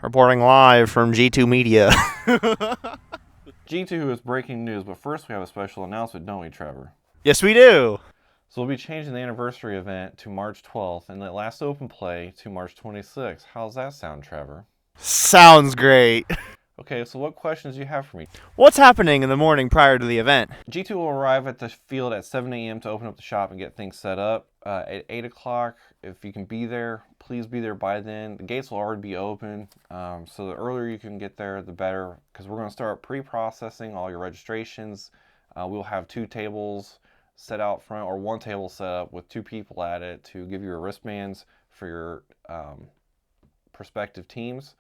Reporting live from G2 Media. G2 is breaking news, but first we have a special announcement, don't we, Trevor? Yes, we do. So we'll be changing the anniversary event to March 12th and the last open play to March 26th. How's that sound, Trevor? Sounds great. Okay, so what questions do you have for me? What's happening in the morning prior to the event? G2 will arrive at the field at 7 a.m. to open up the shop and get things set up. At 8 o'clock, if you can be there, please be there by then. The gates will already be open, so the earlier you can get there, the better, because we're going to start pre-processing all your registrations. We'll have 2 tables set out front, or 1 table set up with 2 people at it to give you your wristbands for your prospective teams.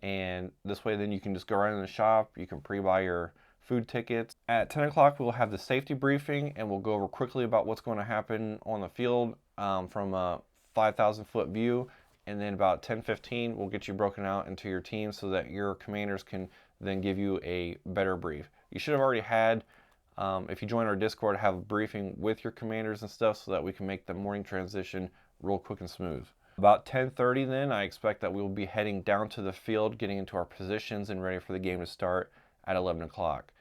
And this way then you can just go right in the shop, you can pre-buy your food tickets. At 10 o'clock we'll have the safety briefing and we'll go over quickly about what's going to happen on the field from a 5,000 foot view, and then about 10:15 we'll get you broken out into your teams so that your commanders can then give you a better brief. You should have already had, if you join our Discord, have a briefing with your commanders and stuff so that we can make the morning transition real quick and smooth. About 10:30 then, I expect that we will be heading down to the field, getting into our positions and ready for the game to start at 11 o'clock.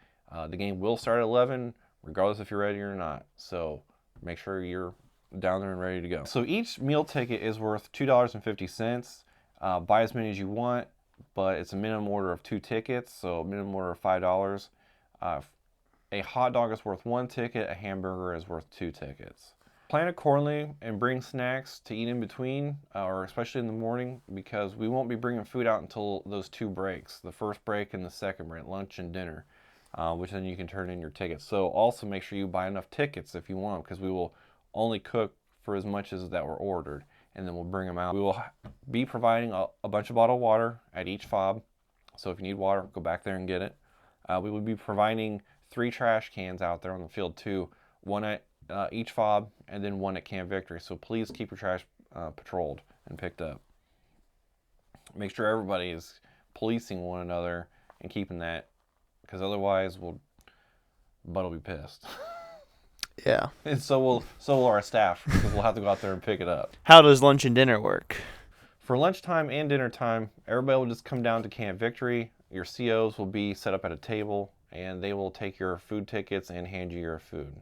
The game will start at 11, regardless if you're ready or not. So make sure you're down there and ready to go. So each meal ticket is worth $2.50. Buy as many as you want, but it's a minimum order of 2 tickets, so a minimum order of $5. A hot dog is worth 1 ticket, a hamburger is worth 2 tickets. Plan accordingly and bring snacks to eat in between, or especially in the morning, because we won't be bringing food out until those 2 breaks, the first break and the second break, lunch and dinner, which then you can turn in your tickets. So also make sure you buy enough tickets if you want, because we will only cook for as much as that were ordered, and then we'll bring them out. We will be providing a bunch of bottled water at each fob, so if you need water, go back there and get it. We will be providing 3 trash cans out there on the field too, 1 at each fob, and then 1 at Camp Victory. So please keep your trash patrolled and picked up. Make sure everybody is policing one another and keeping that, because otherwise Bud will be pissed. Yeah. And so will our staff, because we'll have to go out there and pick it up. How does lunch and dinner work? For lunchtime and dinner time, everybody will just come down to Camp Victory. Your COs will be set up at a table, and they will take your food tickets and hand you your food.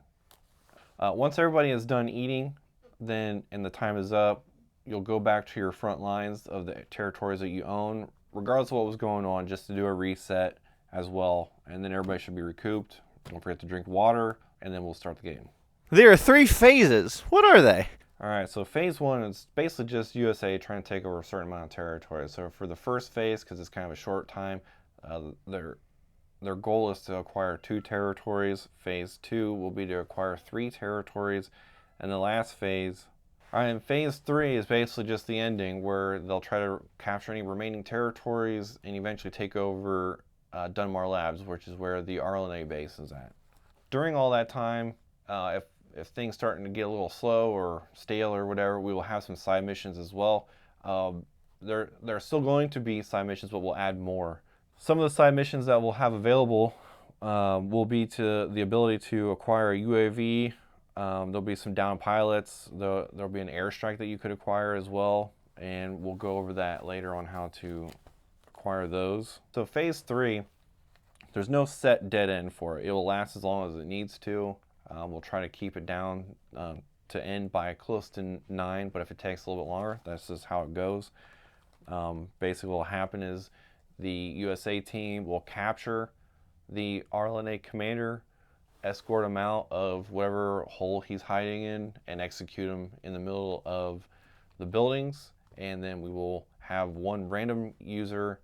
Once everybody is done eating, then and the time is up, you'll go back to your front lines of the territories that you own, regardless of what was going on, just to do a reset as well. And then everybody should be recouped. Don't forget to drink water, and then we'll start the game. There are 3 phases. What are they? All right, so phase 1 is basically just USA trying to take over a certain amount of territory. So for the first phase, because it's kind of a short time, their goal is to acquire 2 territories. Phase 2 will be to acquire 3 territories. And the last phase, and phase 3 is basically just the ending, where they'll try to capture any remaining territories and eventually take over Dunmar Labs, which is where the RLNA base is at. During all that time, if things starting to get a little slow or stale or whatever, we will have some side missions as well. There are still going to be side missions, but we'll add more. Some of the side missions that we'll have available will be to the ability to acquire a UAV. There'll be some down pilots. There'll be an airstrike that you could acquire as well, and we'll go over that later on how to acquire those. So phase 3, there's no set dead end for it. It will last as long as it needs to. We'll try to keep it down to end by close to 9, but if it takes a little bit longer, that's just how it goes. Basically what will happen is the USA team will capture the RLNA commander, escort him out of whatever hole he's hiding in, and execute him in the middle of the buildings, and then we will have 1 random user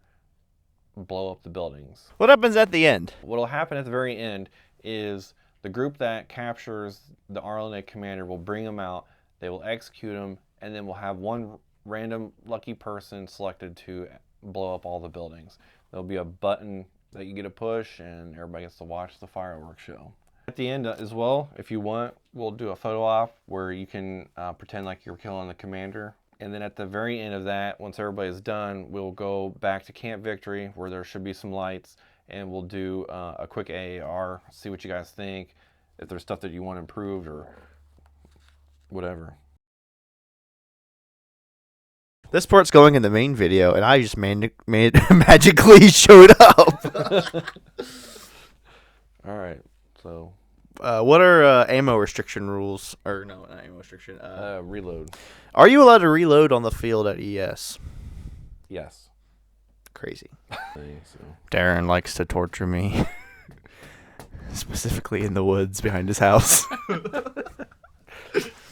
blow up the buildings. What happens at the end? What will happen at the very end is the group that captures the RLNA commander will bring him out, they will execute him, and then we'll have 1 random lucky person selected to blow up all the buildings. There'll be a button that you get to push, and everybody gets to watch the fireworks show. At the end as well, if you want, we'll do a photo op where you can pretend like you're killing the commander. And then at the very end of that, once everybody's done, we'll go back to Camp Victory, where there should be some lights, and we'll do a quick AAR, see what you guys think, if there's stuff that you want improved or whatever. This part's going in the main video, and I just magically showed up. All right. So, What are ammo restriction rules? Or no, not ammo restriction. reload. Are you allowed to reload on the field at ES? Yes. Crazy. So, Darren likes to torture me. Specifically in the woods behind his house.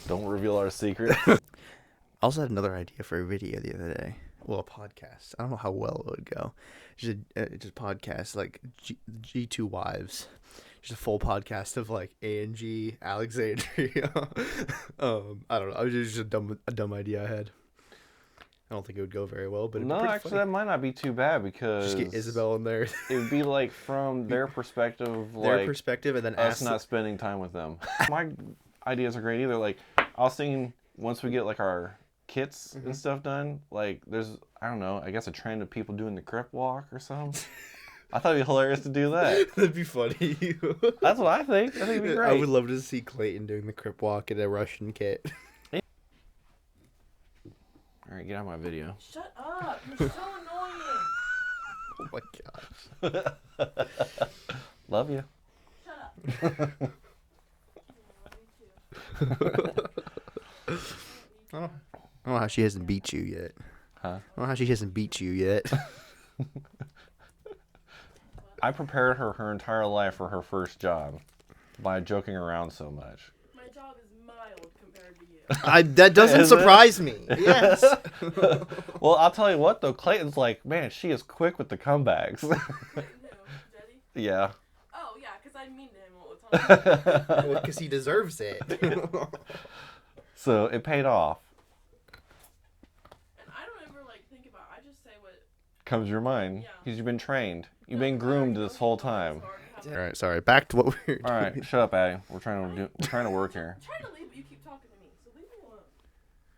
don't reveal our secret. I also had another idea for a video the other day. Well, a podcast. I don't know how well it would go. Just a podcast like G2 Wives. Just a full podcast of like Angie, Alexandria. I don't know. It was just a dumb idea I had. I don't think it would go very well, but it'd be No, pretty actually, funny. that might not be too bad because Just get Isabel in there. it would be like from their perspective, Their like perspective, and then us ask not spending time with them. My ideas are great either. Like I was thinking, once we get like our kits and stuff done, like there's I don't know, I guess a trend of people doing the crip walk or something. I thought it'd be hilarious to do that. That'd be funny. That's what I think. I think it'd be great. I would love to see Clayton doing the crip walk in a Russian kit. All right, get out of my video. Shut up! You're so annoying. Oh my gosh. Love you. Shut up. I don't know how she hasn't beat you yet. Huh? I don't know how she hasn't beat you yet. I prepared her entire life for her first job by joking around so much. My job is mild compared to you. That doesn't Is it? surprise me. Yes. Well, I'll tell you what though, Clayton's like, man, she is quick with the comebacks. Who? Jetty? Yeah. Oh, yeah, because I mean to him all the time. Well, because he deserves it. So it paid off. And I don't ever, think about I just say what... Comes to your mind. Yeah. Because you've been trained. You've been groomed this whole time. All right, sorry. Back to what we were doing. All right, shut up, Addie. We're trying to work here. I'm trying to leave, but you keep talking to me, so leave me alone.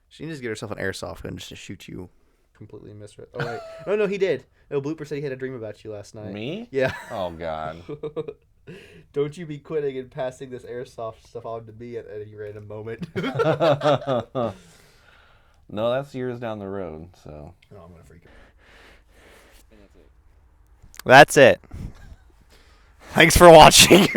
She needs to get herself an airsoft gun just to shoot you. Completely misread. Oh, wait. No, he did. No, Blooper said he had a dream about you last night. Me? Yeah. Oh God. Don't you be quitting and passing this airsoft stuff on to me at any random moment. No, that's years down the road. So. Oh, I'm gonna freak out. That's it. That's it. Thanks for watching.